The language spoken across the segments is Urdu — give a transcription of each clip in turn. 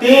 3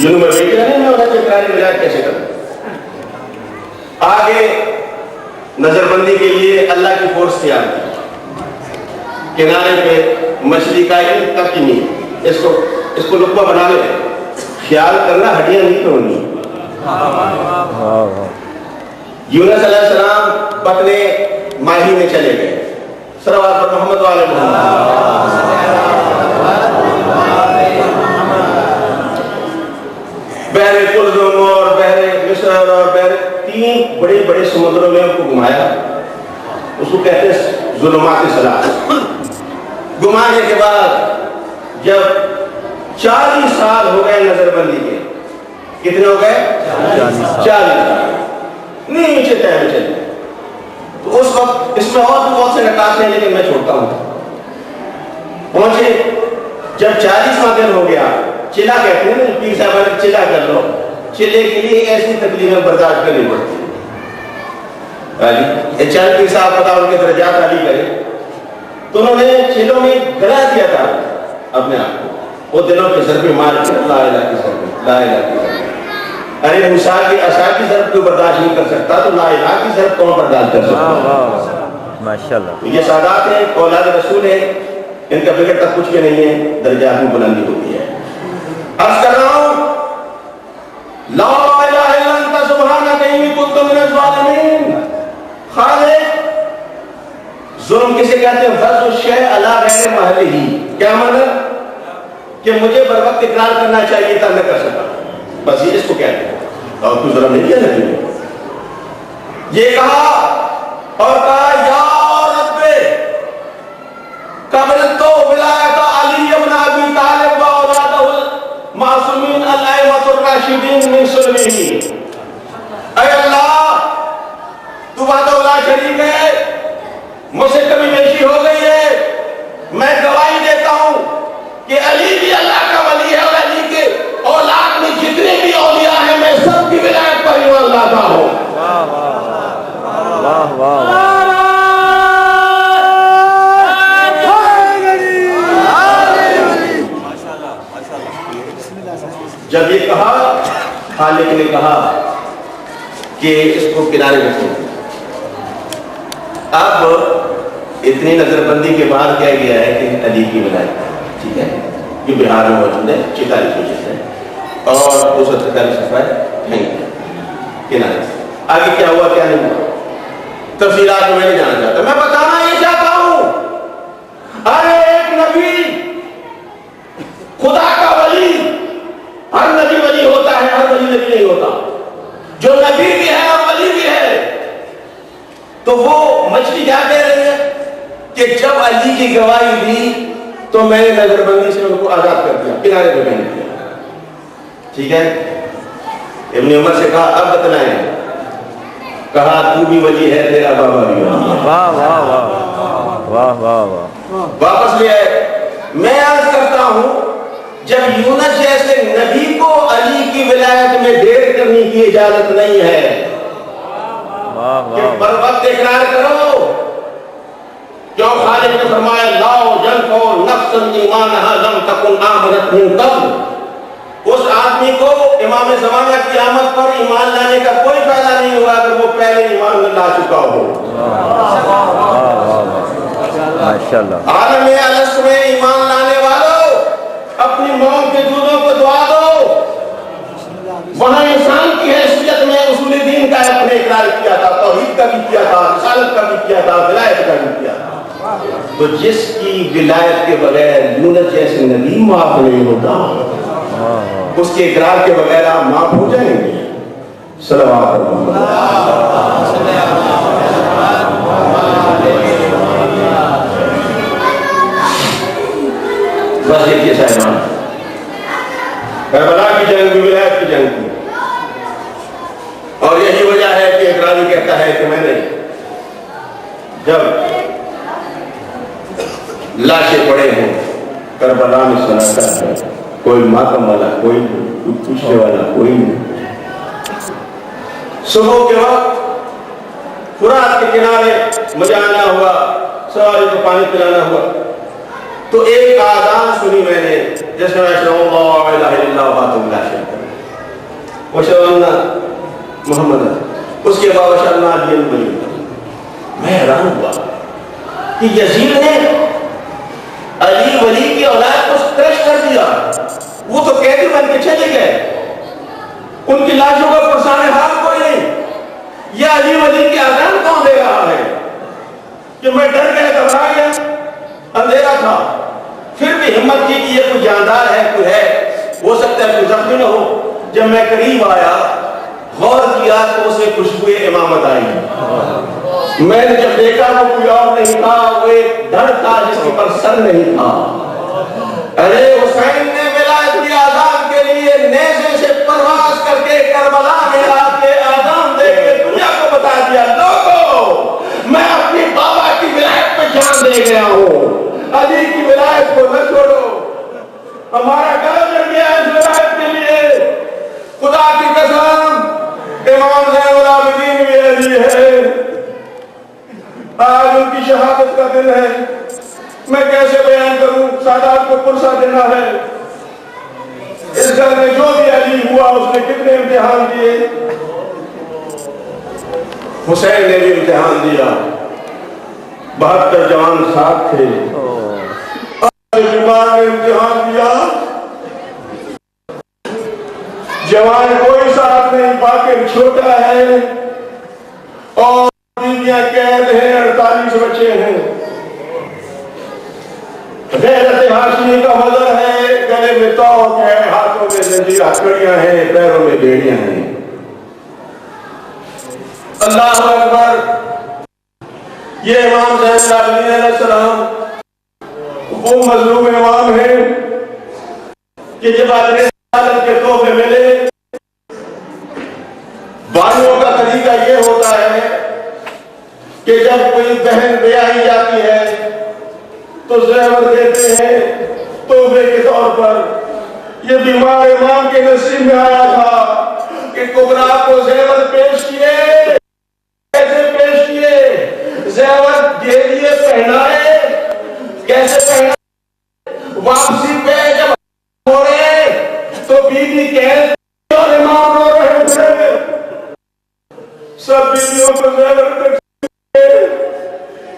جنہوں میں بیٹھ رہے ہیں میں انہیں اقرار ولایت کیسے کروں؟ آگے نظر بندی کے لیے اللہ کی فورس تیار کی، کنارے پہ مچھلی کا ایک تک ہی نہیں، اس کو لقمہ بنا لے، خیال کرنا ہڈیاں نہیں توڑنی۔ یونس علیہ السلام پکنے ماہی میں چلے گئے، صلوات پر محمد والے محمد۔ بحر قلزم اور بحر مصر اور بحر، تین بڑے بڑے سمندروں میں ان کو گھمایا، اس کو کہتے ہیں ظلمات ثلاث۔ گھمانے کے بعد جب 40 سال ہو گئے نظر بندی کے، کتنے ہو گئے؟ 40 نیچے ٹائم چلے، تو اس وقت اس میں اور بھی بہت سے نکات ہیں لیکن میں چھوڑتا ہوں۔ پہنچے جب 40واں دن ہو گیا، چلا کہتے ہیں نا، پیر صاحب نے چلا کر لو، چلے کے لیے ایسی تکلیفیں برداشت کرنی پڑتی ہے۔ چل پیر صاحب پتا ان کے درجات عالی کرے، تو انہوں نے چلوں میں گلا دیا تھا اپنے آپ کو، وہ دلوں کے ضربے مار کے لا الہ کی ضربے، لا الہ کی ضربے۔ ارے موسیٰ کی عصا کی ضرب کوئی برداشت نہیں کر سکتا تو لا الہ کی ضرب کون برداشت کر سکتا؟ ماشاءاللہ۔ یہ سادات ہیں، اولاد رسول ہیں، ان کا فکر تک کچھ بھی نہیں ہے، درجات میں بلندی ہوتی ہے۔ عرض کر رہا ہوں لا الہ الا انت سبحانک انی کنت من الظالمین۔ خالق ظلم کسے کہتے ہیں؟ وضع الشیء علی غیر محلہ۔ کیا مطلب؟ کہ مجھے بر وقت اقرار کرنا چاہیے تھا، نہ کر سکا، بس یہ اس کو کہتے ہیں۔ اور کوئی ظلم نہیں کیا نبی نے، یہ کہا اور کہا یا رب قبلت ولایت علی بن ابی طالب و اولادہ المعصومین الائمۃ الراشدین من سلمہ۔ اے اللہ تو وحدہ لا شریک ہے، مجھ سے کمی بیشی ہو گئی ہے، میں گواہی دیتا ہوں کہ علی بھی اللہ کا ولی ہے، اور علی کے اولاد میں جتنے بھی اولیاء ہیں میں سب کی ولایت پر ایمان لاتا ہوں۔ واہ واہ واہ واہ واہ۔ جب یہ کہا، خالق نے کہا کہ اس کو کنارے رکھو۔ اب اتنی نظر بندی کے بعد کہہ گیا ہے کہ علی کی ولایت، ٹھیک ہے، یہ بہار میں موجود ہے، 46 وجہ ہے، اور 243 صفحہ نہیں کنارے۔ آگے کیا ہوا کیا نہیں ہوا تفصیلات میں نہیں جانا چاہتا، میں بتانا یہ چاہتا ہوں ارے ایک نبی خدا کا ولی، ہر نبی ولی ہوتا ہے، ہر ولی نبی نہیں ہوتا، جو نبی بھی ہے اور ولی بھی ہے۔ تو وہ مچھلی کیا کہہ رہی ہے کہ جب علی کی گواہی دی تو میں نے نظر بندی سے ان کو آزاد کر دیا، کنارے پہ پہن دیا، ٹھیک ہے۔ ابن عمر سے کہا اب بتلائیں، کہا تو بھی ولی ہے، تیرا بابا بھی ولی ہے۔ واہ واہ واہ واہ واہ واہ۔ واپس لے آئے۔ میں عرض کرتا ہوں جب یونس جیسے نبی کو علی کی ولایت میں دیر کرنے کی اجازت نہیں ہے کہ بر وقت اقرار کرو، کیوں خالق نے فرمایا لاؤ جنفو نفس ایمانہا لم تکن آمنت من قبل۔ اس آدمی کو امام زمانہ کی آمد پر ایمان لانے کا کوئی فائدہ نہیں ہوا اگر وہ پہلے ایمان لا چکا ہو۔ ماشاءاللہ۔ عالم الست میں ایمان لانے والوں اپنی موم کے دودھوں کو دعا دو، وہاں انسان کی حیثیت میں اصول دین کا اپنے اقرار کیا تھا، توحید کا بھی کیا تھا، رسالت کا بھی کیا تھا، ولایت کا بھی کیا تھا۔ تو جس کی ولایت کے بغیر یونس جیسے نبی معاف نہیں ہوتا، اس کے اقرار کے بغیر آپ معاف ہو جائیں گے۔ صلوات اللہ۔ بس دیکھیے صاحبان، کربلا کی جنگ بھی ولایت کی جنگ تھی، اور یہی وجہ ہے کہ اقراری کہتا ہے کہ میں نے جب لاشیں پڑے ہیں کربلا میں سنا کرتا ہے، کوئی ماتم والا کوئی نہیں، کوئی پوچھنے والا کوئی نہیں۔ صبح کے وقت فرات کے کنارے مجھے آنا ہوا، سواری کو پانی پلانا ہوا، تو ایک آذان سنی میں نے جس میں اشہد ان لا الہ الا اللہ وحدہ لا شریک لہ، وشوالنا محمد، اس کے بعد وشوالنا علی ولی۔ میں حیران ہوا کہ یزید نے علی ولی کی اولاد کو کرش کر دیا، وہ تو قیدی بن کے چلے گئے، ان کی لاشوں کا پرسان حال کوئی نہیں، یہ علی ولی کی اذان کون دے رہا ہے؟ کہ میں ڈر گیا، گھبرا گیا، اندھیرا تھا، پھر بھی ہمت کی کہ یہ کوئی جاندار ہے، کوئی ہے، ہو سکتا ہے کوئی زخمی نہ ہو۔ جب میں قریب آیا، غور کیا تو اسے خوشبوئے امامت آئی۔ میں نے جب دیکھا وہ کوئی اور نہیں تھا، وہ ایک دھڑ تھا جس کے پر سر نہیں تھا۔ ارے حسین نے ولایت کی آزان کے لیے نیزے سے پرواز کر کے کربلا میں آ کے آزان دے کے دنیا کو بتا دیا، لوگو میں اپنی بابا کی ولایت پہ جان دے گیا ہوں، علی کی ولایت کو نہ چھوڑو۔ ہمارا گلا چڑھ گیا اس ولایت کے لیے، خدا کی قسم امام زین العابدین بھی علی ہے، آج ان کی شہادت کا دن ہے، میں کیسے بیان کروں، سادات کو پرسہ دینا ہے۔ اس گھر میں جو بھی علی ہوا اس نے کتنے امتحان دیے، حسین نے بھی امتحان دیا، 72 جوان ساتھ تھے، بیمار نے امتحان دیا، جوان کوئی ساتھ نہیں، باقر چھوٹا ہے اور بیویاں قید ہیں، 48 بچے ہیں، غیرت ہاشمی کا مظہر ہے، گلے میں توق ہے، ہاتھوں میں زنجیر ہتھکڑیاں ہیں، پیروں میں بیڑیاں ہیں۔ اللہ اکبر۔ یہ امام زین العابدین علیہ السلام وہ مظلوم امام ہیں کہ جب آدمی عدالت کے تحفے ملے، بانیوں کا طریقہ یہ ہوتا ہے کہ جب کوئی بہن بیاہی جاتی ہے تو زیور دیتے ہیں تحفے کے طور پر۔ یہ بیمار امام کے نصیب میں آیا تھا کہ کبریٰ کو زیور پیش کیے، کیسے پیش کیے؟ زیور دے دیے، پہنائے، کیسے پہنائے؟ واپسی پہ جب ہو رہے تو بی بی کہتے اور امام رو رہے تھے، سب بیویوں کو زیور تقسیم،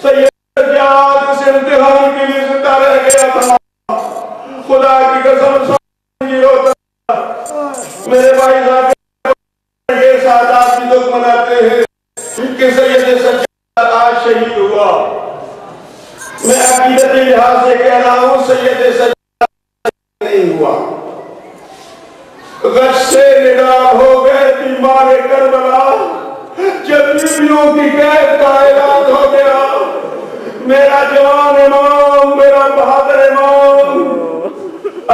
سید سجاد اس امتحان کے لیے زندہ رہ گیا تھا۔ خدا کی قسم سمجھی ہوتا، میرے بھائی صاحب یہ سادات کی دکھ مناتے ہیں کہ سید سجاد آج شہید ہوا۔ میں عقیدتی لحاظ سے کہہ رہا ہوں سید سجاد نہیں ہوا، غش سے نگاہ ہو گئے بیمار کربلا، جب بیویوں کی قید کا اعلان ہو گیا، میرا جوان امام، میرا بہادر امام،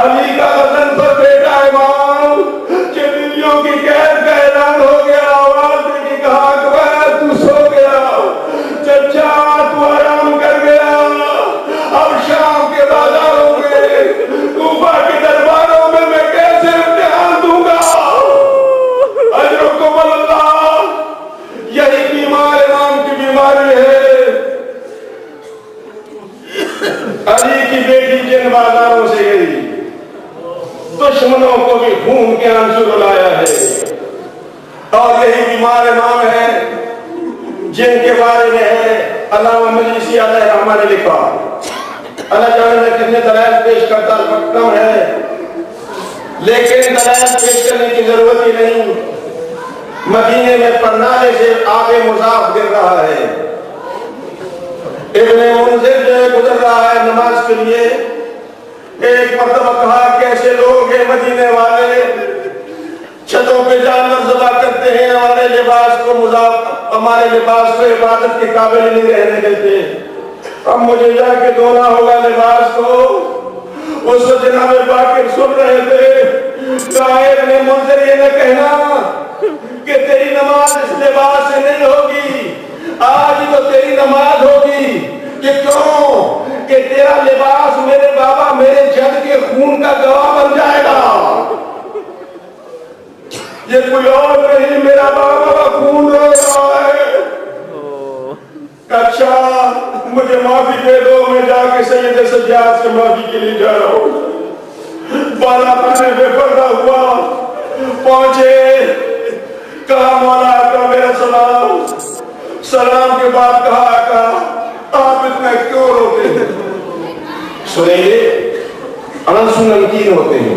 علی کا حسن پر بیٹا امام، جب بیویوں کی قید کا اعلان ہو گیا، آواز دے کے کہا اکبر تو سو گیا، چچا تو آرام کر گیا، اب شام کے بازاروں میں، کوفہ کے درباروں میں میں کیسے امتحان دوں گا؟ اجرکم اللہ۔ یہی بیمار امام کی بیماری ہے۔ علی کی بیٹی جن بازاروں سے گئی، دشمنوں کو بھی خون کے آنسو رلایا ہے، اور یہی بیمار امام ہے جن کے بارے میں ہے علامہ مجلسی علیہ رحمہ نے لکھا۔ اللہ جانے میں کتنے دلائل پیش کرتا کم ہے، لیکن دلائل پیش کرنے کی ضرورت ہی نہیں۔ مدینے میں پرنالے سے آب مضاف گر رہا ہے، ابن منذر جو گزر رہا ہے نماز کے لیے، ایک مرتبہ کہا کیسے لوگ ہیں مدینے والے، چھتوں پہ جانور ذبح کرتے ہیں، ہمارے لباس کو عبادت کے قابل نہیں رہنے دیتے، اب مجھے جا کے دھونا ہوگا لباس کو۔ اس کو جناب باقر سن رہے تھے، کہا ابن منذر یہ نہ کہنا کہ تیری نماز اس لباس سے نہیں ہوگی، آج تو تیری نماز ہوگی، کہ کیوں؟ کہ تیرا لباس میرے بابا میرے جد کے خون کا گواہ بن جائے گا، یہ کوئی اور نہیں، میرا بابا کا خون رو رہا ہے۔ اچھا مجھے معافی دے دو، میں جا کے سید سجاد سے معافی کے لیے جا رہا ہوں۔ بالا خانے میں پڑھا ہوا پہنچے، کہا مولا آقا میرا سلام. سلام کے بعد کہا آقا آپ اتنا کیوں روتے ہیں؟ سنیں گے آنسو نمکین ہوتے ہیں،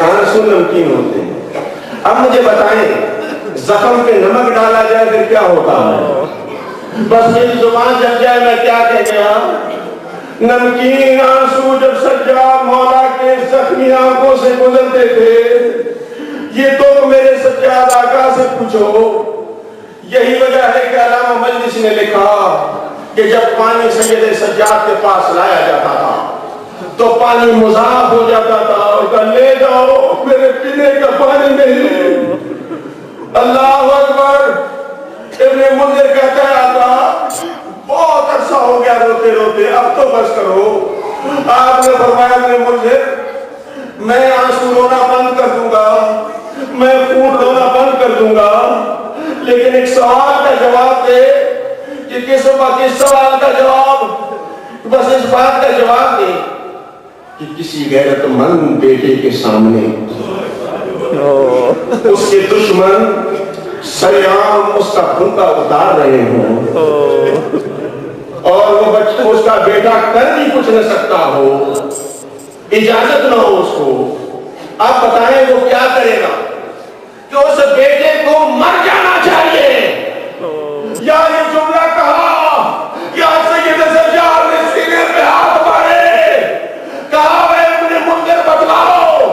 آنسو نمکین ہوتے ہیں. اب مجھے بتائیں زخم پہ نمک ڈالا جائے پھر کیا ہوتا ہے؟ بس میری زبان جل جائے میں کیا کہہ گیا؟ نمکین آنسو جب سجاد مولا کے زخمی آنکھوں سے گزرتے تھے، یہ تو میرے سجاد آقا سے پوچھو. یہی وجہ ہے کہ علامہ مجلس نے لکھا کہ جب پانی سید سجاد کے پاس لایا جاتا تھا تو پانی مذاب ہو جاتا تھا اور کہا لے جاؤ میرے پینے کا پانی نہیں. اللہ اکبر. ابن منذر کہتا ہے آقا بہت عرصہ ہو گیا روتے روتے، اب تو بس کرو. آپ نے فرمایا ابن منذر میں آنسو رونا بند کر دوں گا، میں خون رونا بند کر دوں گا، لیکن ایک سوال کا جواب دے. کہ کس سوال کا جواب؟ بس اس بات کا جواب دے کہ کسی غیرت مند بیٹے کے سامنے اس کے دشمن سیام اس کا خون کا اتار رہے ہوں اور وہ بچہ اس کا بیٹا کر بھی کچھ نہ سکتا ہو، اجازت نہ ہو اس کو. آپ بتائیں وہ کیا کرے گا؟ کہ اس بیٹے کو مر جانا چاہیے. یا یہ جملہ کہا یا سید سجاد نے سینے پہ ہاتھ مارے، کہا اے ابن منذر بتلاؤ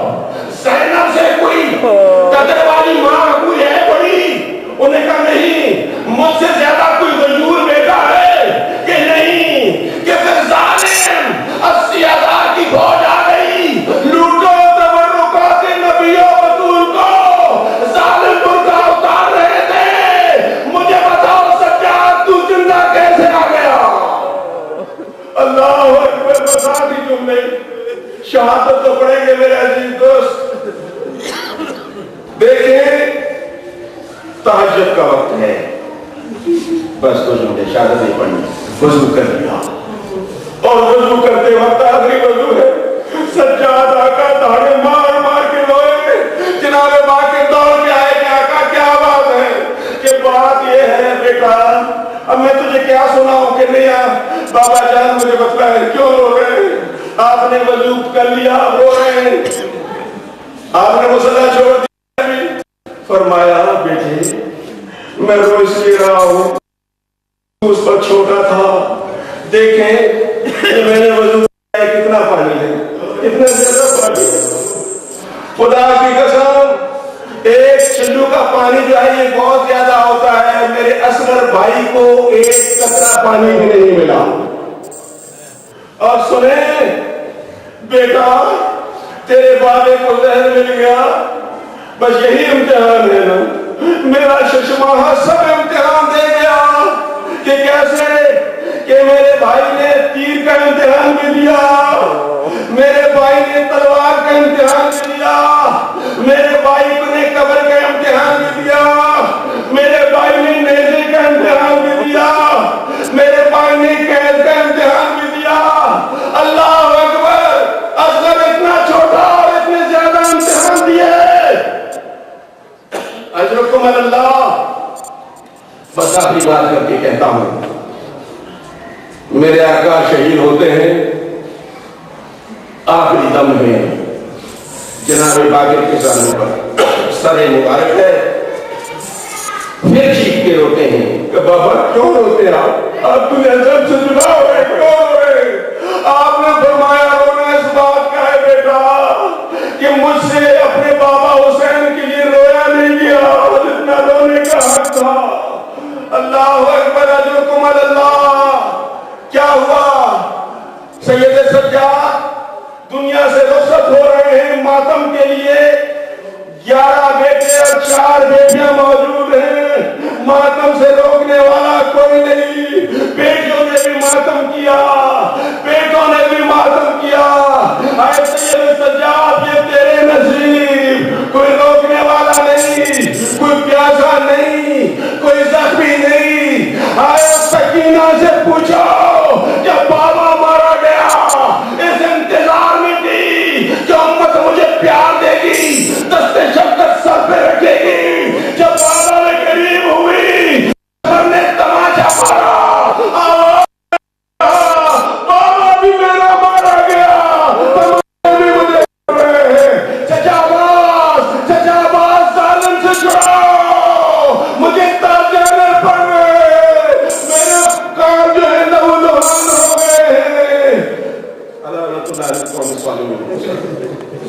زینب سے کوئی قدر والی ماں کوئی ہے بڑی؟ انہوں نے کہا نہیں. مجھ سے زیادہ کوئی غیور بیٹا ہے کہ نہیں؟ کہ پھر ظالم 80,000 کی فوج آ گئی، لوٹو تبرکات نبی و بطول کو، ظالم برقع اتار رہے تھے. مجھے بتاؤ سجاد تو زندہ کیسے آ گیا؟ اللہ اکبر. بتا دی جملے شہادت تو پڑھیں گے میرے عزیز دوست. دیکھیں تہجد کا وقت ہے، بس کچھ مجھے شہادت نہیں پڑھنی. وضو کر لیا اور وضو کرتے وقت آخری وضو ہے. سجاد آقا دھاڑے مار مار کے روئے. جناب باقر دوڑ کے آئے کہ آقا کیا بات ہے؟ کہ بات یہ ہے بیٹا اب میں تجھے کیا سناؤں کہ نہیں بابا جان مجھے بتلا ہے کیوں رو رہے ہیں؟ آپ نے وضو کر لیا رو رہے ہیں، آپ نے مصلی چھوڑ دیا. فرمایا بیٹے میں رو اس لیے رہا ہوں اس پر چھوٹا تھا. دیکھیں کہ میں نے وضو کیا کتنا پانی ہے، اتنا زیادہ پانی. خدا کی قسم ایک چلو کا پانی جو ہے یہ بہت زیادہ ہوتا ہے. میرے اصغر بھائی کو ایک قطرہ پانی بھی نہیں ملا. اور سنیں بیٹا تیرے بابے کو زہر مل گیا، بس یہی امتحان ہے نا. میرا ششماہ سب امتحان دے گیا کہ کیسے کہ میرے بھائی نے تیر کا امتحان بھی دیا، میرے بھائی نے تلوار کا امتحان بھی دیا، میرے بھائی نے قبر کا امتحان بھی دیا، میرے بھائی نے نیزے کا امتحان بھی دیا، میرے بھائی نے قید کا امتحان بھی دیا. اللہ اکبر. اصغر اتنا چھوٹا اور اتنے زیادہ امتحان دیے. اجرکم اللہ. بس آخری بات کر کے کہتا ہوں میرے آقا شہید ہوتے ہیں، آخری دم میں جناب باقر کے سامنے پر سر مبارک ہے، پھر چیخ کے روتے ہیں کہ بابا کیوں روتے ہیں آپ دنیا سب سے جدا ہوئے کیوں روئے؟ آپ نے فرمایا رونا اس بات کا ہے بیٹا کہ مجھ سے اپنے بابا حسین کے لیے رویا نہیں گیا جتنا رونے کا حق تھا. اللہ اکبر. اجرکم اللہ. کیا ہوا؟ سید سجاد دنیا سے رخصت ہو رہے ہیں ماتم کے لیے. 11 بیٹے اور 4 بیٹیاں موجود ہیں. ماتم سے روکنے والا کوئی نہیں. بیٹیوں نے بھی ماتم کیا، بیٹوں نے بھی ماتم کیا. اے سید سجاد یہ تیرے نصیب، کوئی روکنے والا نہیں، کوئی پیاسا نہیں، کوئی زخمی نہیں. آئے سکینہ سے پوچھو جب بابا مارا گیا اس انتظار میں تھی کہ امت مجھے پیار دے گی، دستے شفقت سر پہ رکھے گی. جب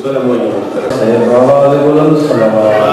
ظلم و جور کرے آواز بلند صلوات